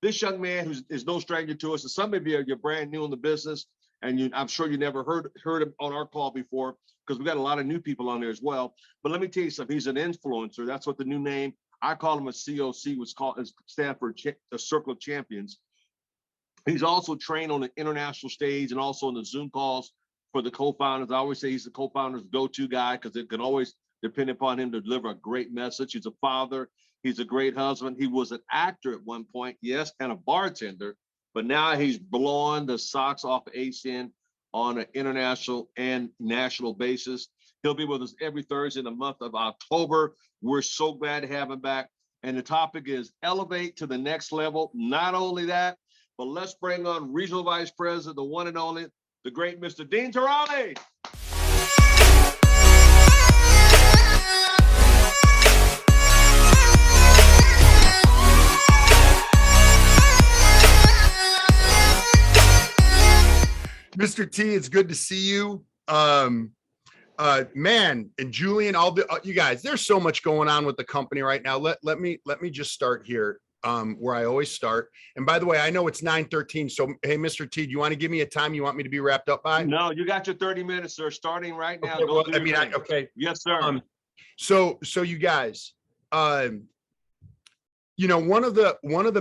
this young man is no stranger to us. And some of you you're brand new in the business, and I'm sure you never heard him on our call before, because we got a lot of new people on there as well. But let me tell you something. He's an influencer. That's what the new name. I call him a COC, which stands for the Circle of Champions. He's also trained on the international stage and also on the Zoom calls for the co-founders. I always say he's the co-founder's go-to guy, because it can always depend upon him to deliver a great message. He's a father. He's a great husband. He was an actor at one point, yes, and a bartender, but now he's blowing the socks off ACN on an international and national basis. He'll be with us every Thursday in the month of October. We're so glad to have him back. And the topic is elevate to the next level. Not only that, but let's bring on Regional Vice President, the one and only, the great Mr. Dean Tarrolly. Mr. T, it's good to see you. Man, and Julian, you guys, there's so much going on with the company right now. Let me just start here, where I always start. And by the way, I know it's 9:13. So, hey, Mr. T, do you want to give me a time you want me to be wrapped up by? No, you got your 30 minutes, sir. Starting right now. Okay, well, okay. Yes, sir. So you guys, you know, one of the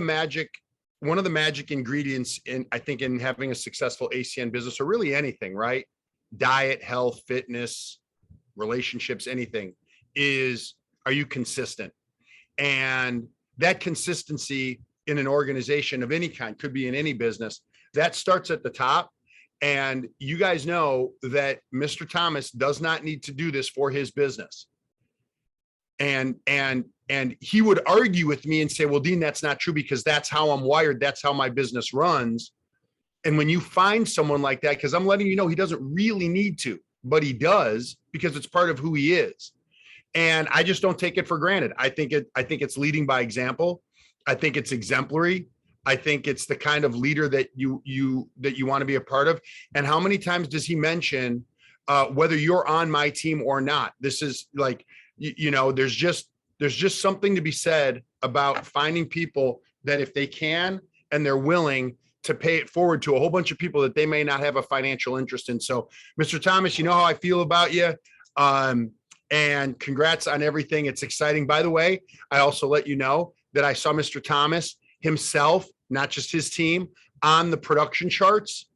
magic ingredients in, I think, in having a successful ACN business, or really anything, right? Diet, health, fitness, relationships, anything, is, are you consistent? And that consistency in an organization of any kind, could be in any business, that starts at the top. And you guys know that Mr. Thomas does not need to do this for his business. And he would argue with me and say, well, Dean, that's not true, because that's how I'm wired. That's how my business runs. And when you find someone like that, because I'm letting you know, he doesn't really need to, but he does, because it's part of who he is. And I just don't take it for granted. I think it's leading by example. I think it's exemplary. I think it's the kind of leader that you want to be a part of. And how many times does he mention whether you're on my team or not? This is like, you know, there's just something to be said about finding people that, if they can and they're willing to pay it forward to a whole bunch of people that they may not have a financial interest in. So, Mr. Thomas, you know how I feel about you. And congrats on everything. It's exciting. By the way, I also let you know that I saw Mr. Thomas himself, not just his team, on the production charts.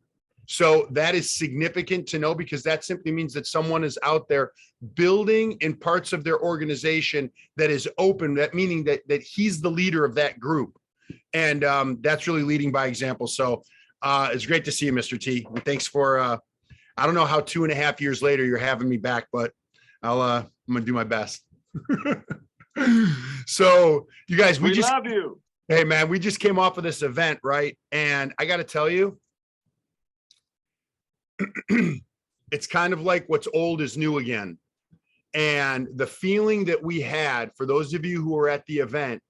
So that is significant to know, because that simply means that someone is out there building in parts of their organization that is open, that meaning that he's the leader of that group. And that's really leading by example. So it's great to see you, Mr. T. And thanks for, I don't know how 2.5 years later you're having me back, but I'm going to do my best. So you guys, we just love you. Hey man, we just came off of this event, right? And I got to tell you, it's kind of like what's old is new again. And the feeling that we had, for those of you who were at the event,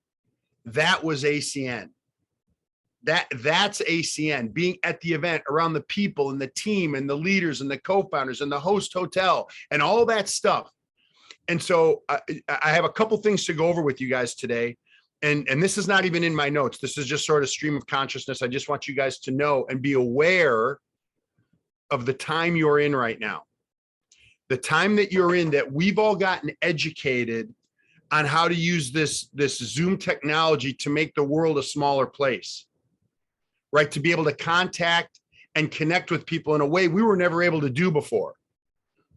that was ACN. That's ACN, being at the event around the people and the team and the leaders and the co-founders and the host hotel and all that stuff. And so I have a couple things to go over with you guys today. And this is not even in my notes. This is just sort of stream of consciousness. I just want you guys to know and be aware of the time you're in right now. The time that you're in, that we've all gotten educated on how to use this Zoom technology to make the world a smaller place, right? To be able to contact and connect with people in a way we were never able to do before,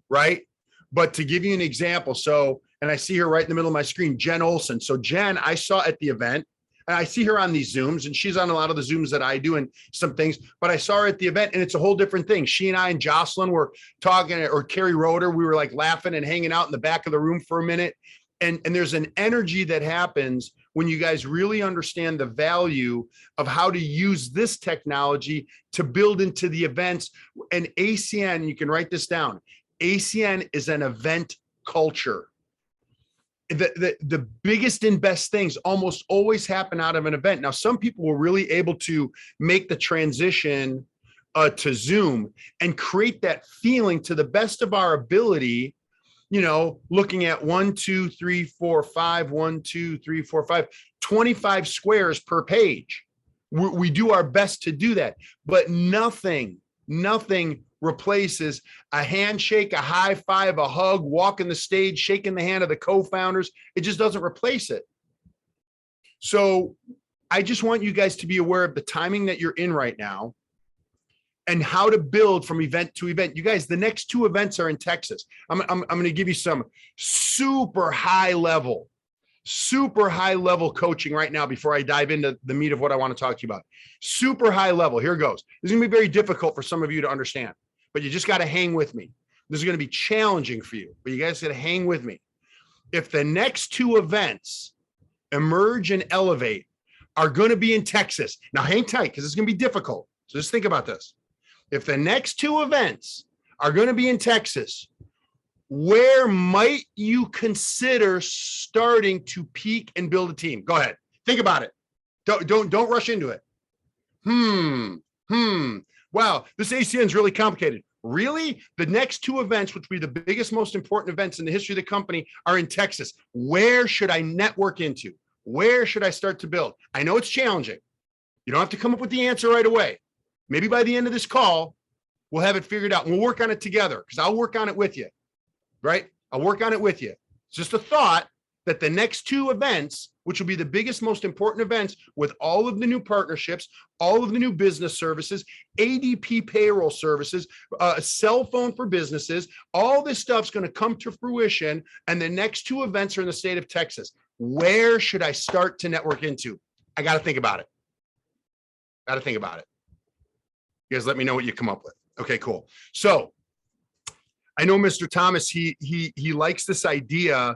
right? But to give you an example, so, and I see her right in the middle of my screen, Jen Olson. So Jen, I saw at the event, and I see her on these Zooms, and she's on a lot of the Zooms that I do and some things, but I saw her at the event and it's a whole different thing. She and I and Jocelyn were talking, or Carrie Roeder, we were like laughing and hanging out in the back of the room for a minute. And there's an energy that happens when you guys really understand the value of how to use this technology to build into the events. And ACN, you can write this down, ACN is an event culture. The biggest and best things almost always happen out of an event. Now, some people were really able to make the transition to Zoom and create that feeling to the best of our ability, you know, looking at 1, 2, 3, 4, 5, 1, 2, 3, 4, 5, 25 squares per page, We do our best to do that, but nothing replaces a handshake, a high five, a hug, walking the stage, shaking the hand of the co-founders. It just doesn't replace it. So I just want you guys to be aware of the timing that you're in right now and how to build from event to event. You guys, the next 2 events are in Texas. I'm going to give you some super high level coaching right now before I dive into the meat of what I want to talk to you about. Super high level. Here goes. This is going to be very difficult for some of you to understand, but you just got to hang with me. This is going to be challenging for you, but you guys got to hang with me. If the next 2 events, Emerge and Elevate, are going to be in Texas, now hang tight because it's going to be difficult. So just think about this. If the next 2 events are going to be in Texas, where might you consider starting to peak and build a team? Go ahead. Think about it. Don't rush into it. Wow, this ACN is really complicated. Really? The next 2 events, which will be the biggest, most important events in the history of the company, are in Texas. Where should I network into? Where should I start to build? I know it's challenging. You don't have to come up with the answer right away. Maybe by the end of this call, we'll have it figured out and we'll work on it together because I'll work on it with you. Right? I'll work on it with you. It's just a thought that the next 2 events, which will be the biggest, most important events with all of the new partnerships, all of the new business services, ADP payroll services, a cell phone for businesses, all this stuff's going to come to fruition. And the next 2 events are in the state of Texas. Where should I start to network into? I got to think about it. Got to think about it. You guys let me know what you come up with. Okay, cool. So I know Mr. Thomas, he likes this idea,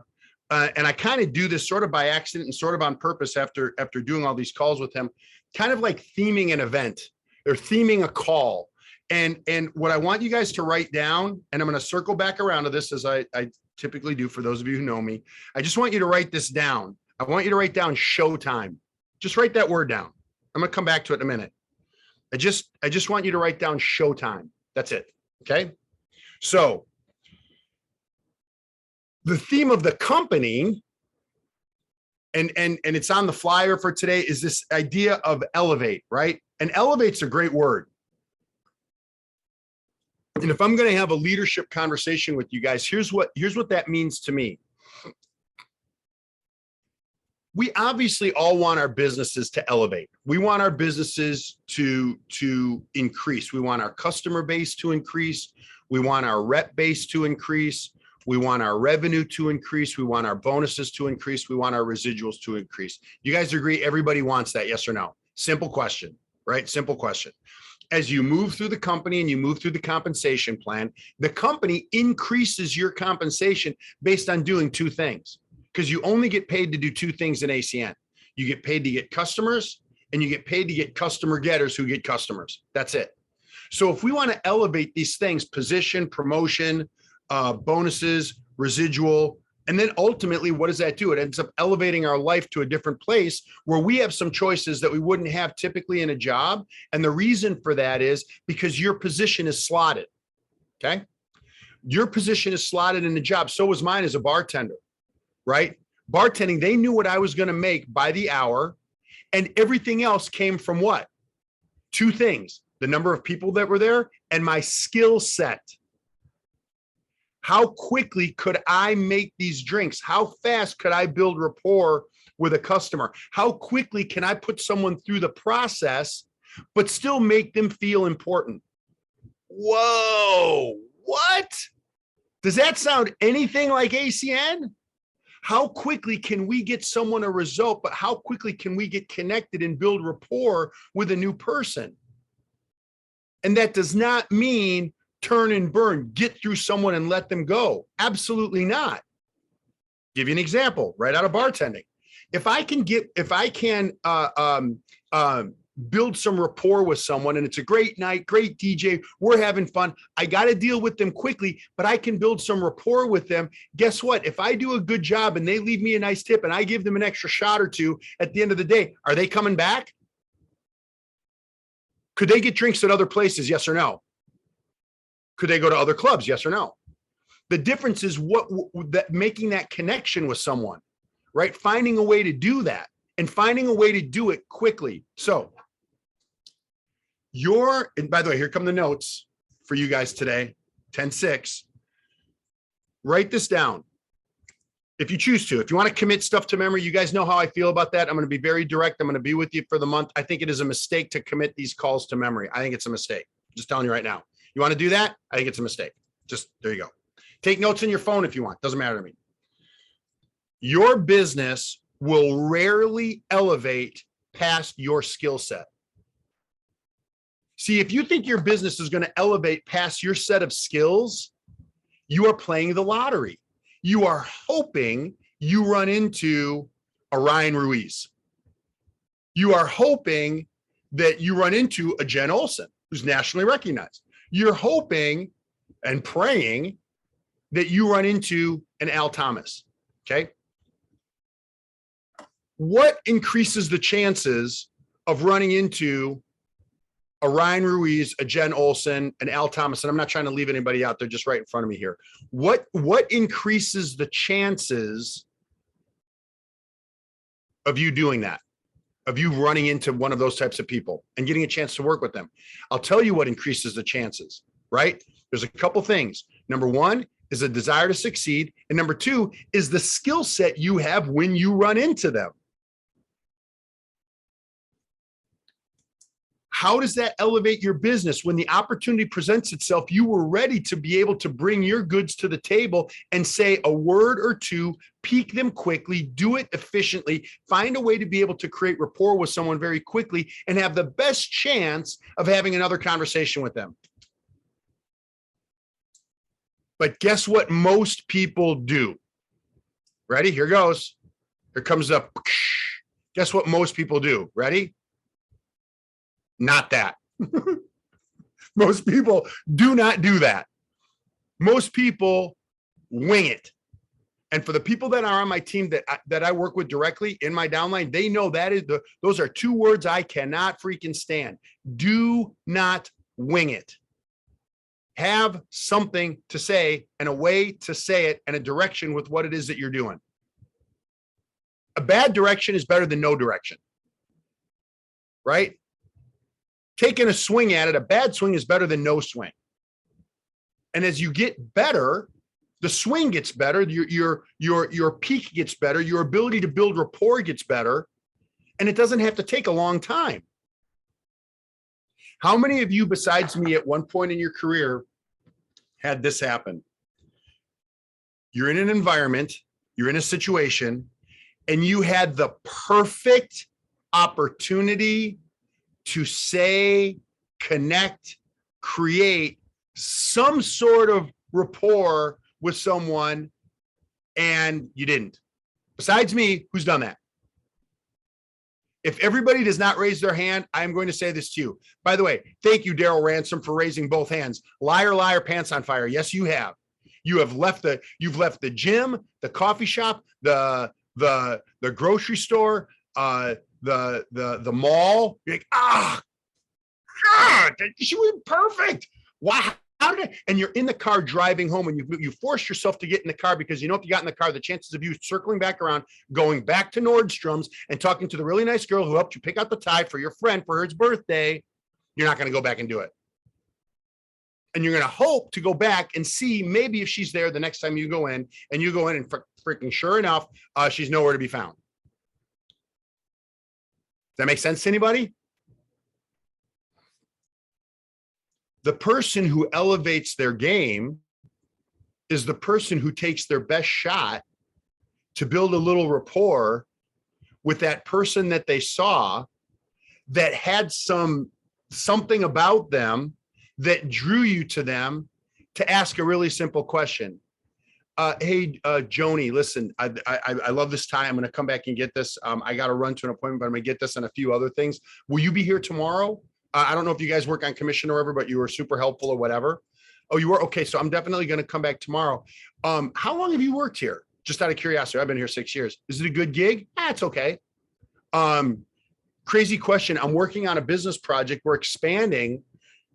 and I kind of do this sort of by accident and sort of on purpose after doing all these calls with him, kind of like theming an event or theming a call. And what I want you guys to write down, and I'm going to circle back around to this as I typically do for those of you who know me. I just want you to write this down. I want you to write down SHOWTIME. Just write that word down. I'm going to come back to it in a minute. I just want you to write down SHOWTIME. That's it. Okay. So the theme of the company, and it's on the flyer for today, is this idea of elevate, right? And elevate's a great word. And if I'm going to have a leadership conversation with you guys, here's what that means to me. We obviously all want our businesses to elevate. We want our businesses to increase. We want our customer base to increase. We want our rep base to increase. We want our revenue to increase. We want our bonuses to increase. We want our residuals to increase. You guys agree everybody wants that, yes or no? Simple question, right? Simple question. As you move through the company and you move through the compensation plan, the company increases your compensation based on doing 2 things. Because you only get paid to do 2 things in ACN. You get paid to get customers and you get paid to get customer getters who get customers. That's it. So if we want to elevate these things, position, promotion, bonuses, residual, and then ultimately, what does that do? It ends up elevating our life to a different place where we have some choices that we wouldn't have typically in a job. And the reason for that is because your position is slotted. Okay. Your position is slotted in the job. So was mine as a bartender. Right? Bartending, they knew what I was going to make by the hour, and everything else came from what? 2 things: the number of people that were there and my skill set. How quickly could I make these drinks? How fast could I build rapport with a customer? How quickly can I put someone through the process, but still make them feel important? Whoa, what? Does that sound anything like ACN? How quickly can we get someone a result, but how quickly can we get connected and build rapport with a new person? And that does not mean turn and burn, get through someone and let them go. Absolutely not. Give you an example right out of bartending. If I can build some rapport with someone and it's a great night, great DJ, we're having fun. I got to deal with them quickly, but I can build some rapport with them. Guess what? If I do a good job and they leave me a nice tip and I give them an extra shot or 2 at the end of the day, are they coming back? Could they get drinks at other places? Yes or no? Could they go to other clubs? Yes or no? The difference is making that connection with someone, right? Finding a way to do that and finding a way to do it quickly. So And by the way, here come the notes for you guys today, 10-6. Write this down. If you choose to, if you want to commit stuff to memory, you guys know how I feel about that. I'm going to be very direct. I'm going to be with you for the month. I think it is a mistake to commit these calls to memory. I think it's a mistake. Just telling you right now. You want to do that? I think it's a mistake. Just there you go. Take notes in your phone if you want. Doesn't matter to me. Your business will rarely elevate past your skill set. See, if you think your business is going to elevate past your set of skills, you are playing the lottery. You are hoping you run into a Ryan Ruiz. You are hoping that you run into a Jen Olson, who's nationally recognized. You're hoping and praying that you run into an Al Thomas. Okay. What increases the chances of running into a Ryan Ruiz, a Jen Olson, an Al Thomas? And I'm not trying to leave anybody out there, just right in front of me here. What increases the chances of you doing that, of you running into one of those types of people and getting a chance to work with them? I'll tell you what increases the chances, right? There's a couple things. Number one is a desire to succeed. And number two is the skill set you have when you run into them. How does that elevate your business? When the opportunity presents itself, you were ready to be able to bring your goods to the table and say a word or two, peak them quickly, do it efficiently, find a way to be able to create rapport with someone very quickly and have the best chance of having another conversation with them. But guess what most people do? Ready? Here goes. Here comes up. Guess what most people do? Ready? Not that. Most people do not do that. Most people wing it. And for the people that are on my team that I work with directly in my downline, they know those are two words I cannot freaking stand. Do not wing it. Have something to say and a way to say it and a direction with what it is that you're doing. A bad direction is better than no direction, right? Taking a swing at it, a bad swing is better than no swing. And as you get better, the swing gets better, your peak gets better, your ability to build rapport gets better, and it doesn't have to take a long time. How many of you besides me at one point in your career had this happen? You're in an environment, you're in a situation, and you had the perfect opportunity to say, connect, create some sort of rapport with someone, and you didn't. Besides me, who's done that? If everybody does not raise their hand, I'm going to say this to you. By the way, thank you, Daryl Ransom, for raising both hands. Liar, liar, pants on fire. Yes, you have. You've left the gym, the coffee shop, the grocery store, the mall. You're like, God, she was perfect. Wow. And you're in the car driving home, and you forced yourself to get in the car because you know if you got in the car, the chances of you circling back around, going back to Nordstrom's and talking to the really nice girl who helped you pick out the tie for your friend for his birthday, you're not going to go back and do it. And you're going to hope to go back and see maybe if she's there the next time you go in, and freaking sure enough, she's nowhere to be found. Does that make sense to anybody? The person who elevates their game is the person who takes their best shot to build a little rapport with that person that they saw that had something about them that drew you to them to ask a really simple question. Hey, Joni, listen, I love this tie. I'm going to come back and get this. I got to run to an appointment, but I'm going to get this and a few other things. Will you be here tomorrow? I don't know if you guys work on commission or whatever, but you were super helpful or whatever. Oh, you were? Okay. So I'm definitely going to come back tomorrow. How long have you worked here? Just out of curiosity. I've been here 6 years. Is it a good gig? It's okay. Crazy question. I'm working on a business project. We're expanding.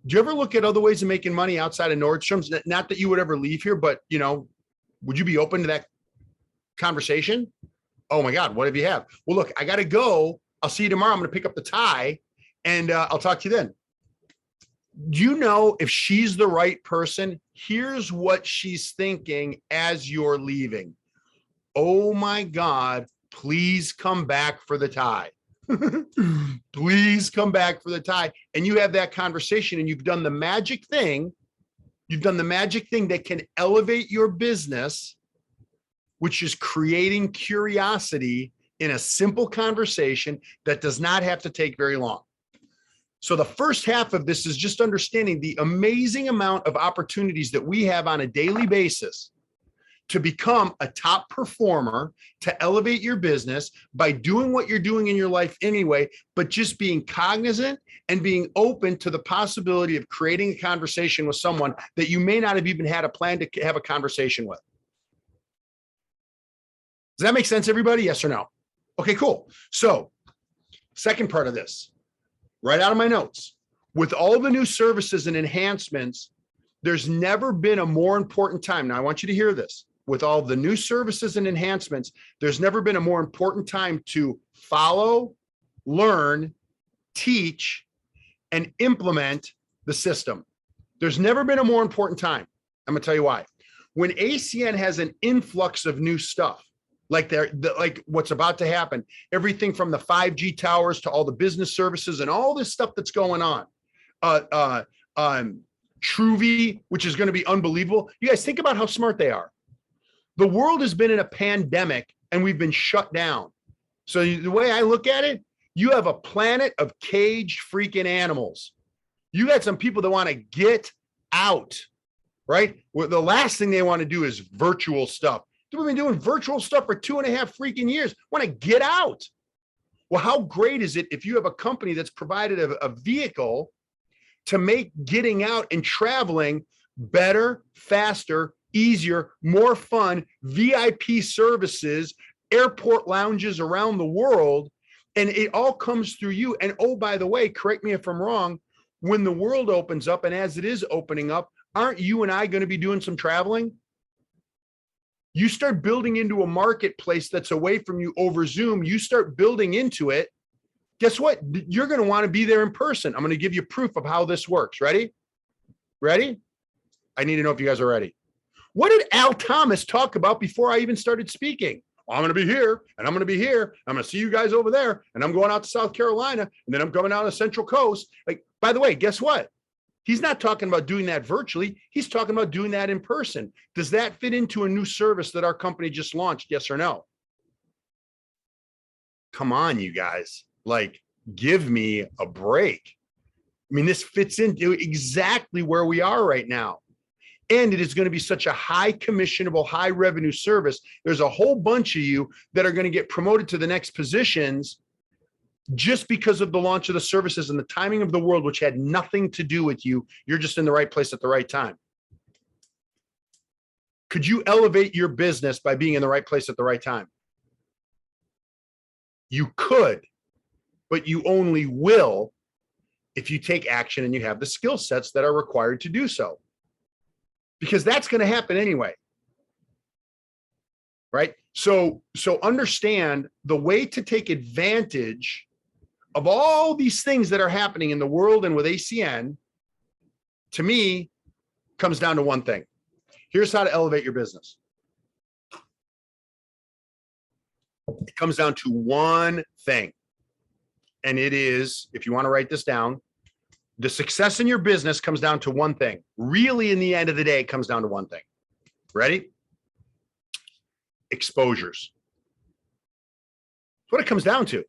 Do you ever look at other ways of making money outside of Nordstrom's? Not that you would ever leave here, but would you be open to that conversation? Oh my God, what do you have? Well, look, I got to go. I'll see you tomorrow. I'm going to pick up the tie and I'll talk to you then. you know, if she's the right person, here's what she's thinking as you're leaving. Oh my God, please come back for the tie. Please come back for the tie. And you have that conversation and you've done the magic thing. You've done the magic thing that can elevate your business, which is creating curiosity in a simple conversation that does not have to take very long. So the first half of this is just understanding the amazing amount of opportunities that we have on a daily basis to become a top performer, to elevate your business by doing what you're doing in your life anyway, but just being cognizant and being open to the possibility of creating a conversation with someone that you may not have even had a plan to have a conversation with. Does that make sense, everybody? Yes or no? Okay, cool. So second part of this, right out of my notes, with all the new services and enhancements, there's never been a more important time. Now, I want you to hear this. With all the new services and enhancements, there's never been a more important time to follow, learn, teach, and implement the system. There's never been a more important time. I'm gonna tell you why. When ACN has an influx of new stuff, like what's about to happen, everything from the 5G towers to all the business services and all this stuff that's going on, Truvy, which is going to be unbelievable. You guys think about how smart they are. The world has been in a pandemic and we've been shut down. So the way I look at it, you have a planet of caged freaking animals. You got some people that want to get out, right? Well, the last thing they want to do is virtual stuff. We've been doing virtual stuff for 2.5 freaking years. Want to get out. Well, how great is it if you have a company that's provided a vehicle to make getting out and traveling better, faster, easier, more fun, VIP services, airport lounges around the world, and it all comes through you. And oh, by the way, correct me if I'm wrong, when the world opens up, and as it is opening up, aren't you and I going to be doing some traveling? You start building into a marketplace that's away from you over Zoom, you start building into it. Guess what? You're going to want to be there in person. I'm going to give you proof of how this works. Ready? Ready? I need to know if you guys are ready. What did Al Thomas talk about before I even started speaking? Well, I'm going to be here and I'm going to be here. I'm going to see you guys over there. And I'm going out to South Carolina and then I'm coming out on the Central Coast. Like, by the way, guess what? He's not talking about doing that virtually. He's talking about doing that in person. Does that fit into a new service that our company just launched? Yes or no? Come on, you guys. Like, give me a break. I mean, this fits into exactly where we are right now. And it is going to be such a high commissionable, high revenue service. There's a whole bunch of you that are going to get promoted to the next positions just because of the launch of the services and the timing of the world, which had nothing to do with you. You're just in the right place at the right time. Could you elevate your business by being in the right place at the right time? You could, but you only will if you take action and you have the skill sets that are required to do so. Because that's going to happen anyway. Right? So understand the way to take advantage of all these things that are happening in the world and with ACN, to me, comes down to one thing. Here's how to elevate your business. It comes down to one thing. And it is, if you want to write this down, the success in your business comes down to one thing. Really, in the end of the day, it comes down to one thing. Ready? Exposures. That's what it comes down to.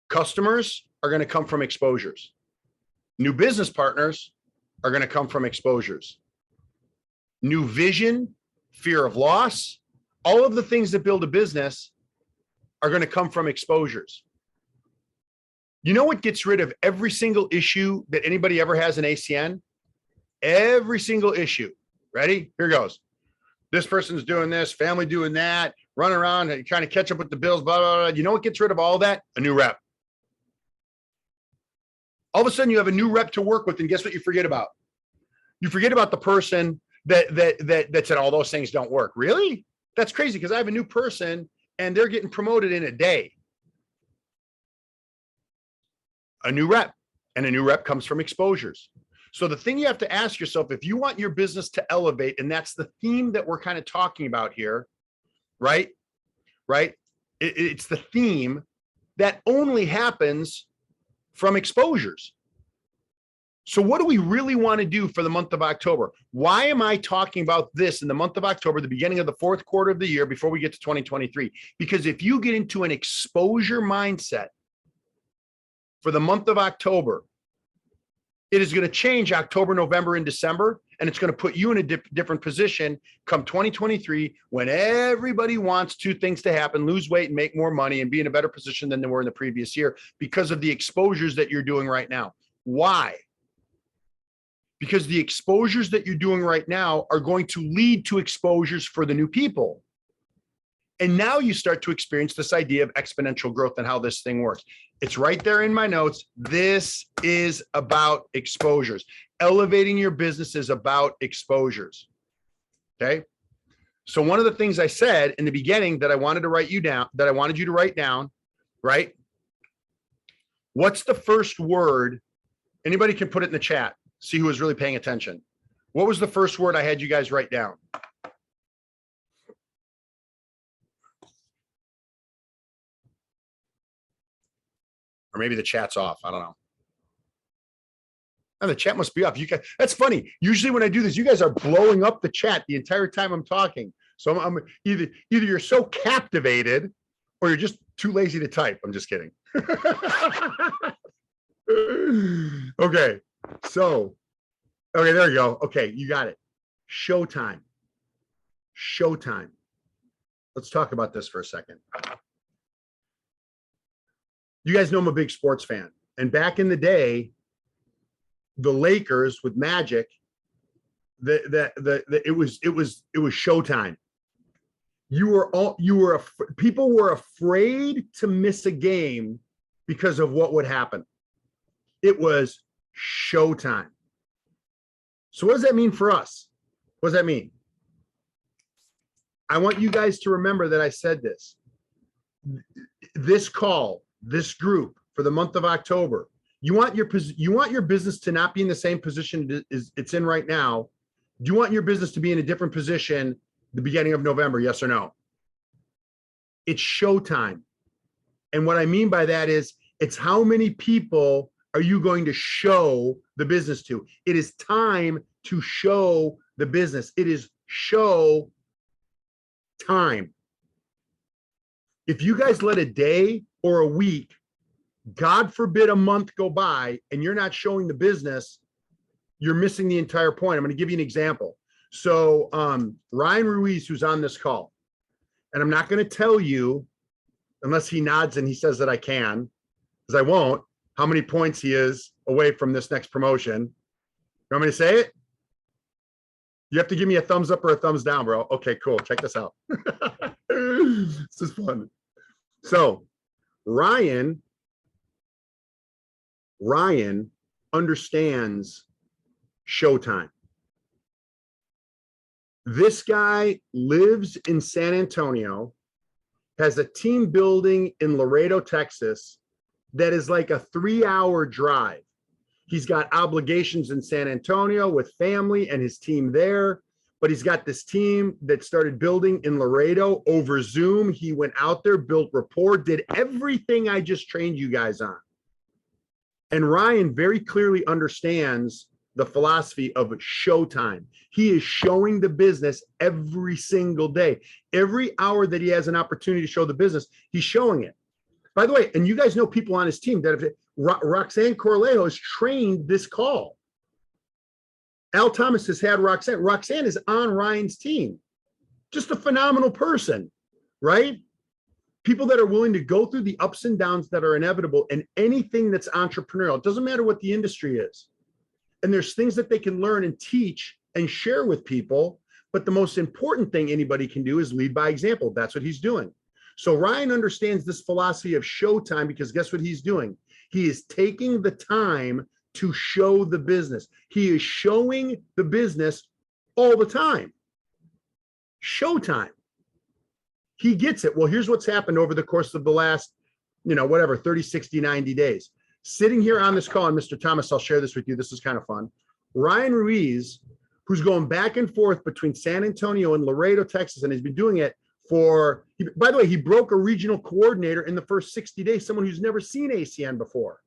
Customers are going to come from exposures. New business partners are going to come from exposures. New vision, fear of loss, all of the things that build a business are going to come from exposures. You know what gets rid of every single issue that anybody ever has in ACN? Every single issue. Ready? Here goes. This person's doing this, family doing that, running around and trying to catch up with the bills, blah, blah, blah. You know what gets rid of all that? A new rep. All of a sudden you have a new rep to work with, and guess what you forget about? You forget about the person that said all those things don't work. Really? That's crazy, because I have a new person and they're getting promoted in a day. A new rep. And a new rep comes from exposures. So the thing you have to ask yourself, if you want your business to elevate, and that's the theme that we're kind of talking about here, right? Right? It's the theme that only happens from exposures. So what do we really want to do for the month of October? Why am I talking about this in the month of October, the beginning of the fourth quarter of the year before we get to 2023? Because if you get into an exposure mindset for the month of October, it is going to change October, November, and December, and it's going to put you in a different position come 2023 when everybody wants two things to happen: lose weight and make more money and be in a better position than they were in the previous year because of the exposures that you're doing right now. Why? Because the exposures that you're doing right now are going to lead to exposures for the new people. And now you start to experience this idea of exponential growth and how this thing works. It's right there in my notes. This is about exposures. Elevating your business is about exposures. Okay. So one of the things I said in the beginning that I wanted to write you down, that I wanted you to write down, right? What's the first word? Anybody can put it in the chat. See who was really paying attention. What was the first word I had you guys write down? Or maybe the chat's off. I don't know. And the chat must be off. You guys, that's funny. Usually when I do this, you guys are blowing up the chat the entire time I'm talking. So I'm either you're so captivated or you're just too lazy to type. I'm just kidding. Okay. So, okay, there you go. Okay, you got it. Showtime. Showtime. Let's talk about this for a second. You guys know I'm a big sports fan. And back in the day, the Lakers with Magic, it was Showtime. People were afraid to miss a game because of what would happen. It was Showtime. So what does that mean for us? What does that mean? I want you guys to remember that I said this. This call, this group for the month of October, you want your business to not be in the same position it's in right now. Do you want your business to be in a different position the beginning of November? Yes or no? It's showtime. And what I mean by that is it's how many people are you going to show the business to? It is time to show the business. It is show time. If you guys let a day or a week, God forbid a month go by and you're not showing the business, you're missing the entire point. I'm going to give you an example. So Ryan Ruiz, who's on this call, and I'm not going to tell you unless he nods and he says that I can, because I won't, how many points he is away from this next promotion. You want me to say it? You have to give me a thumbs up or a thumbs down, bro. Okay, cool. Check this out. This is fun. So Ryan understands showtime. This guy lives in San Antonio, has a team building in Laredo, Texas, that is like a 3-hour drive. He's got obligations in San Antonio with family and his team there, but he's got this team that started building in Laredo over Zoom. He went out there, built rapport, did everything I just trained you guys on. And Ryan very clearly understands the philosophy of showtime. He is showing the business every single day. Every hour that he has an opportunity to show the business, he's showing it. By the way, and you guys know people on his team that have, Roxanne Corlejo has trained this call. Al Thomas has had Roxanne. Roxanne is on Ryan's team. Just a phenomenal person, right? People that are willing to go through the ups and downs that are inevitable in anything that's entrepreneurial. It doesn't matter what the industry is. And there's things that they can learn and teach and share with people. But the most important thing anybody can do is lead by example. That's what he's doing. So Ryan understands this philosophy of showtime because guess what he's doing? He is taking the time to show the business. He is showing the business all the time. Showtime. He gets it. Well, here's what's happened over the course of the last, 30, 60, 90 days. sitting here on this call, and Mr. Thomas, I'll share this with you. This is kind of fun. Ryan Ruiz, who's going back and forth between San Antonio and Laredo, Texas, and he's been doing it for, by the way, he broke a regional coordinator in the first 60 days, someone who's never seen ACN before.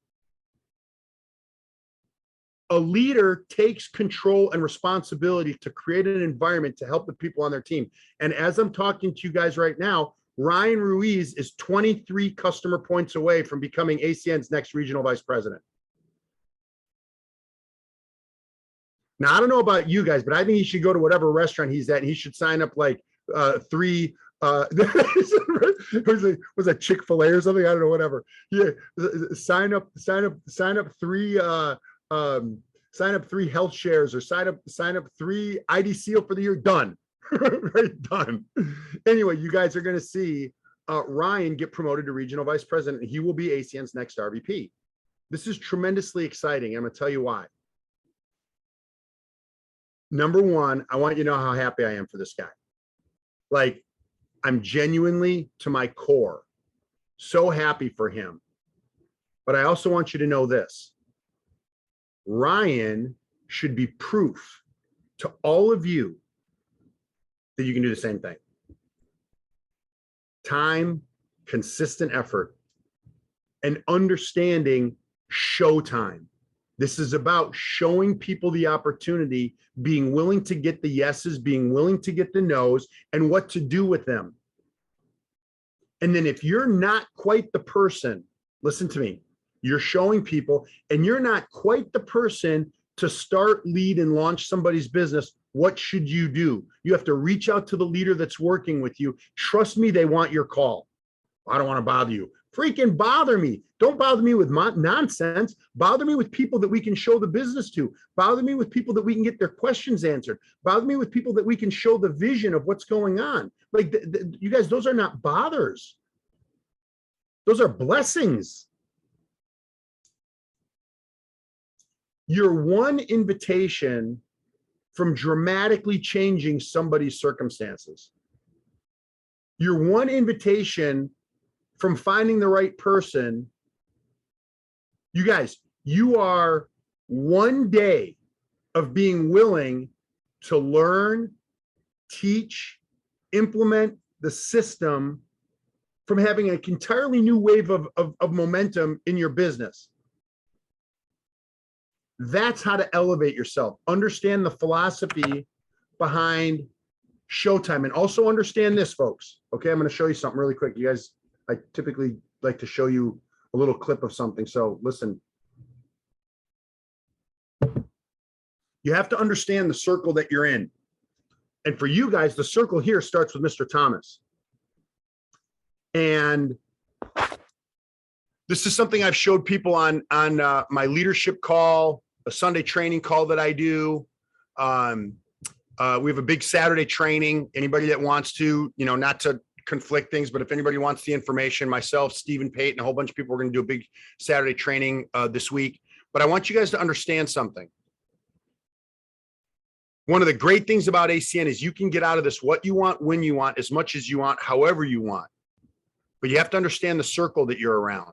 A leader takes control and responsibility to create an environment to help the people on their team. And as I'm talking to you guys right now, Ryan Ruiz is 23 customer points away from becoming ACN's next regional vice president. Now, I don't know about you guys, but I think he should go to whatever restaurant he's at and he should sign up like three, was that Chick-fil-A or something? I don't know, whatever. Yeah, sign up three health shares, or sign up 3 ID Seal for the year. Done. Right, done. Anyway, you guys are going to see Ryan get promoted to regional vice president, and he will be ACN's next RVP. This is tremendously exciting. I'm going to tell you why. Number one, I want you to know how happy I am for this guy. Like, I'm genuinely, to my core, so happy for him. But I also want you to know this. Ryan should be proof to all of you that you can do the same thing. Time, consistent effort, and understanding showtime. This is about showing people the opportunity, being willing to get the yeses, being willing to get the nos, and what to do with them. And then if you're not quite the person, listen to me, you're showing people, and you're not quite the person to start, lead, and launch somebody's business, what should you do? You have to reach out to the leader that's working with you. Trust me, they want your call. I don't want to bother you. Freaking bother me. Don't bother me with nonsense. Bother me with people that we can show the business to. Bother me with people that we can get their questions answered. Bother me with people that we can show the vision of what's going on. Like, you guys, those are not bothers. Those are blessings. You're one invitation from dramatically changing somebody's circumstances. You're one invitation from finding the right person. You guys, you are one day of being willing to learn, teach, implement the system from having an entirely new wave of momentum in your business. That's how to elevate yourself. Understand the philosophy behind Showtime, and also understand this, folks. Okay, I'm going to show you something really quick. You guys, I typically like to show you a little clip of something. So listen. You have to understand the circle that you're in. And for you guys, the circle here starts with Mr. Thomas. And this is something I've showed people on my leadership call, a Sunday training call that I do. We have a big Saturday training. Anybody that wants to, not to conflict things, but if anybody wants the information, myself, Stephen Pate, and a whole bunch of people are going to do a big Saturday training this week. But I want you guys to understand something. One of the great things about ACN is you can get out of this what you want, when you want, as much as you want, however you want. But you have to understand the circle that you're around.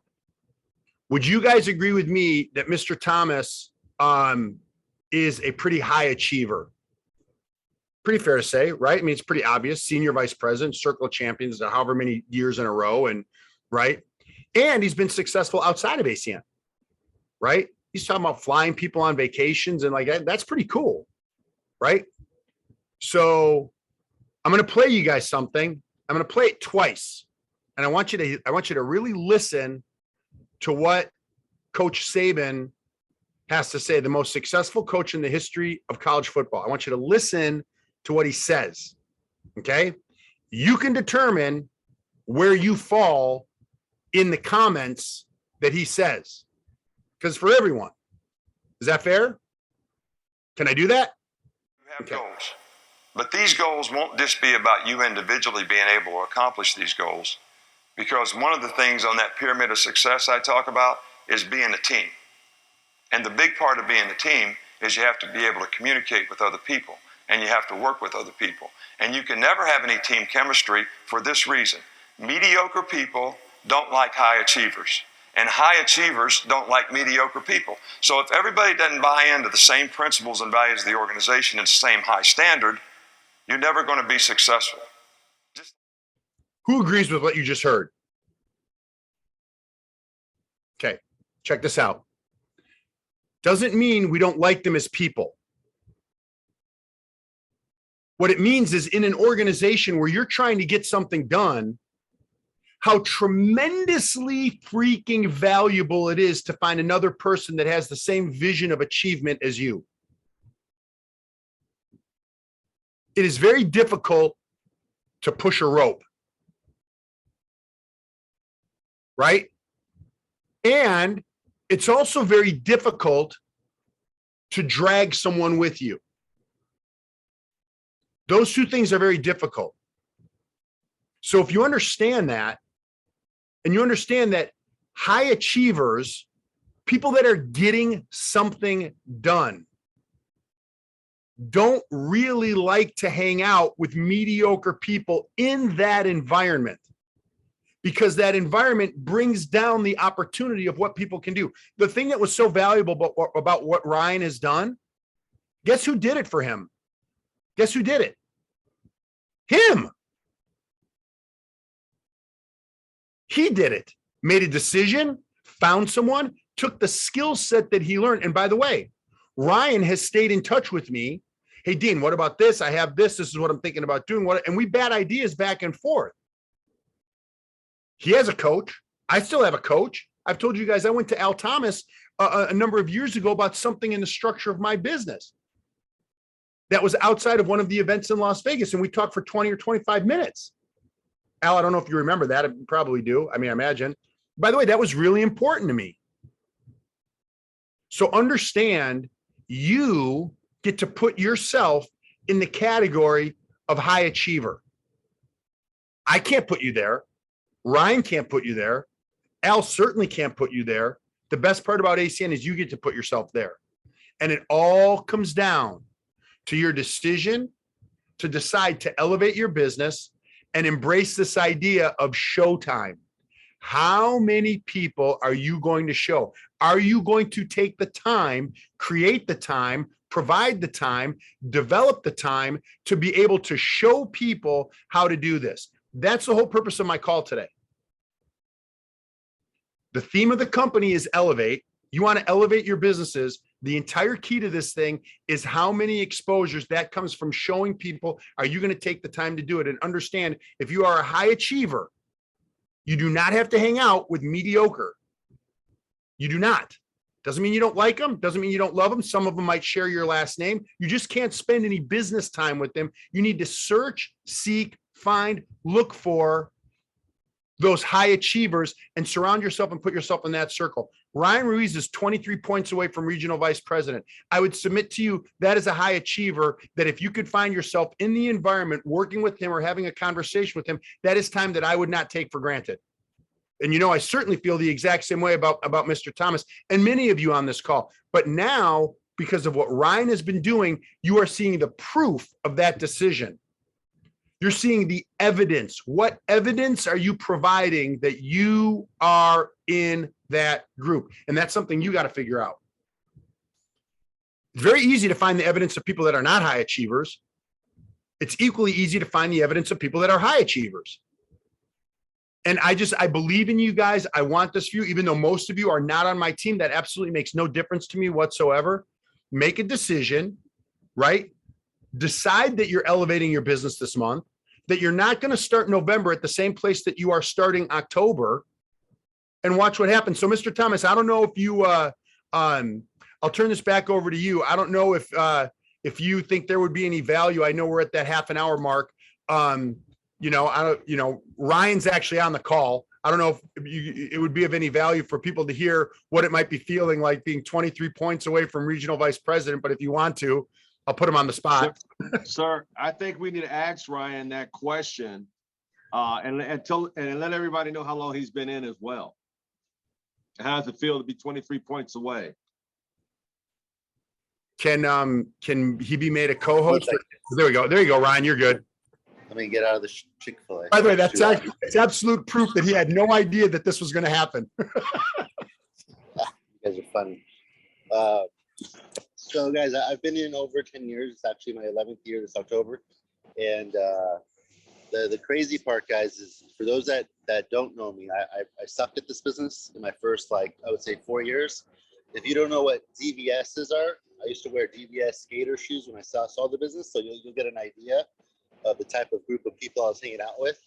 Would you guys agree with me that Mr. Thomas is a pretty high achiever? Pretty fair to say, right? I mean, it's pretty obvious. Senior vice president, circle of champions, however many years in a row, and right. And he's been successful outside of ACN, right? He's talking about flying people on vacations and like that's pretty cool, right? So I'm going to play you guys something. I'm going to play it twice, and I want you to really listen to what Coach Saban has to say, the most successful coach in the history of college football. I want you to listen to what he says, okay? You can determine where you fall in the comments that he says, because for everyone. Is that fair? Can I do that? You have goals, but these goals won't just be about you individually being able to accomplish these goals, because one of the things on that pyramid of success I talk about is being a team. And the big part of being a team is you have to be able to communicate with other people, and you have to work with other people. And you can never have any team chemistry for this reason. Mediocre people don't like high achievers. And high achievers don't like mediocre people. So if everybody doesn't buy into the same principles and values of the organization and the same high standard, you're never going to be successful. Who agrees with what you just heard? Okay, check this out. Doesn't mean we don't like them as people. What it means is in an organization where you're trying to get something done, how tremendously freaking valuable it is to find another person that has the same vision of achievement as you. It is very difficult to push a rope, right? And it's also very difficult to drag someone with you. Those two things are very difficult. So if you understand that, and you understand that high achievers, people that are getting something done, don't really like to hang out with mediocre people in that environment, because that environment brings down the opportunity of what people can do. The thing that was so valuable about what Ryan has done, guess who did it for him? Guess who did it? Him. He did it, made a decision, found someone, took the skill set that he learned. And by the way, Ryan has stayed in touch with me. Hey, Dean, what about this? I have this. This is what I'm thinking about doing. And we bat ideas back and forth. He has a coach. I still have a coach. I've told you guys I went to Al Thomas a number of years ago about something in the structure of my business that was outside of one of the events in Las Vegas. And we talked for 20 or 25 minutes. Al, I don't know if you remember that. I probably do. I mean, I imagine. By the way, that was really important to me. So understand, you get to put yourself in the category of high achiever. I can't put you there. Ryan can't put you there. Al certainly can't put you there. The best part about ACN is you get to put yourself there. And it all comes down to your decision to decide to elevate your business and embrace this idea of showtime. How many people are you going to show? Are you going to take the time, create the time, provide the time, develop the time to be able to show people how to do this? That's the whole purpose of my call today. The theme of the company is elevate. You want to elevate your businesses. The entire key to this thing is how many exposures that comes from showing people. Are you going to take the time to do it? And understand, if you are a high achiever, you do not have to hang out with mediocre. You do not. Doesn't mean you don't like them. Doesn't mean you don't love them. Some of them might share your last name. You just can't spend any business time with them. You need to search, seek, find, look for those high achievers and surround yourself and put yourself in that circle. Ryan Ruiz is 23 points away from regional vice president. I would submit to you that is a high achiever, that if you could find yourself in the environment working with him or having a conversation with him, that is time that I would not take for granted. And you know, I certainly feel the exact same way about Mr. Thomas and many of you on this call. But now, because of what Ryan has been doing, you are seeing the proof of that decision. You're seeing the evidence. What evidence are you providing that you are in that group? And that's something you got to figure out. It's very easy to find the evidence of people that are not high achievers. It's equally easy to find the evidence of people that are high achievers. And I believe in you guys. I want this for you, even though most of you are not on my team. That absolutely makes no difference to me whatsoever. Make a decision, right? Decide that you're elevating your business this month, that you're not going to start November at the same place that you are starting October, and watch what happens. So, Mr. Thomas, I don't know if you, I'll turn this back over to you. I don't know if you think there would be any value. I know we're at that half an hour mark. Ryan's actually on the call. I don't know if it would be of any value for people to hear what it might be feeling like being 23 points away from regional vice president. But if you want to, I'll put him on the spot. Sir, I think we need to ask Ryan that question and let everybody know how long he's been in as well. How does it feel to be 23 points away? Can he be made a co-host? There we go. There you go, Ryan. You're good. Let me get out of the Chick-fil-A. By the way, it's absolute proof that he had no idea that this was going to happen. You guys are funny. So guys, I've been in over 10 years. It's actually my 11th year this October. And the crazy part, guys, is for those that don't know me, I sucked at this business in my first, like, I would say 4 years. If you don't know what DVSs are, I used to wear DVS skater shoes when I saw the business. So you'll get an idea of the type of group of people I was hanging out with.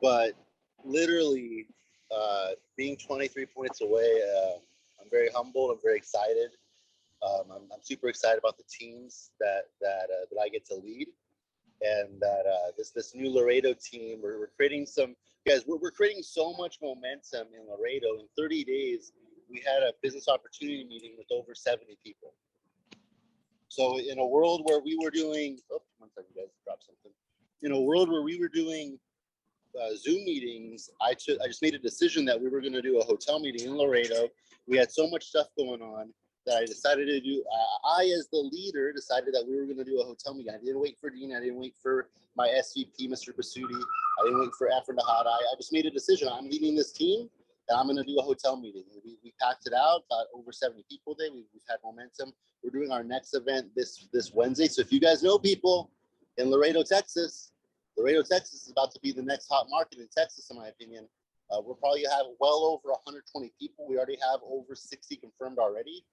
But literally being 23 points away, I'm very humbled. I'm very excited. I'm super excited about the teams that I get to lead, and that this new Laredo team, we're creating some guys. We're creating so much momentum in Laredo. In 30 days, we had a business opportunity meeting with over 70 people. So in a world where we were doing, one second, guys, drop something. In a world where we were doing Zoom meetings, I just made a decision that we were going to do a hotel meeting in Laredo. We had so much stuff going on that I decided to do. I, as the leader, decided that we were going to do a hotel meeting. I didn't wait for Dean. I didn't wait for my SVP, Mr. Basutti. I didn't wait for Efren Dahad. I just made a decision. I'm leading this team, and I'm going to do a hotel meeting. We packed it out, got over 70 people there. We've had momentum. We're doing our next event this Wednesday. So if you guys know people in Laredo, Texas is about to be the next hot market in Texas, in my opinion. We'll probably have well over 120 people. We already have over 60 confirmed already.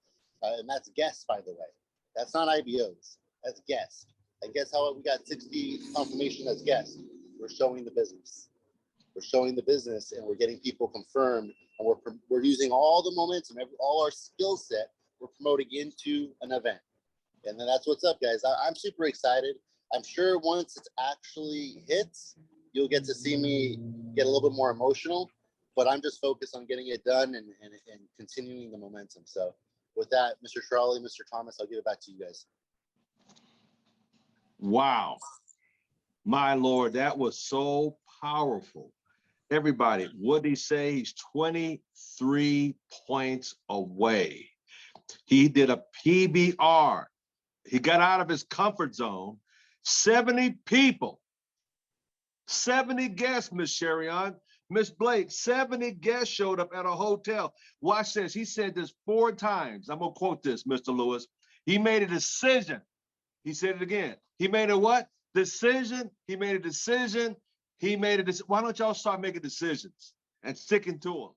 And that's guests, by the way. That's not IBOs. That's guests. And guess how we got 60 confirmation as guests? We're showing the business. We're showing the business, and we're getting people confirmed. And we're using all the momentum, all our skill set. We're promoting into an event. And then that's what's up, guys. I'm super excited. I'm sure once it actually hits, you'll get to see me get a little bit more emotional. But I'm just focused on getting it done and continuing the momentum. So with that, Mr. Tarrolly, Mr. Thomas, I'll give it back to you guys. Wow. My Lord, that was so powerful. Everybody, what did he say? He's 23 points away. He did a PBR. He got out of his comfort zone. 70 people, 70 guests, Miss Sherion, Miss Blake, 70 guests showed up at a hotel. Watch this. He said this 4 times. I'm going to quote this, Mr. Lewis. He made a decision. He said it again. He made a what? Decision. He made a decision. He made a decision. Why don't y'all start making decisions and sticking to them?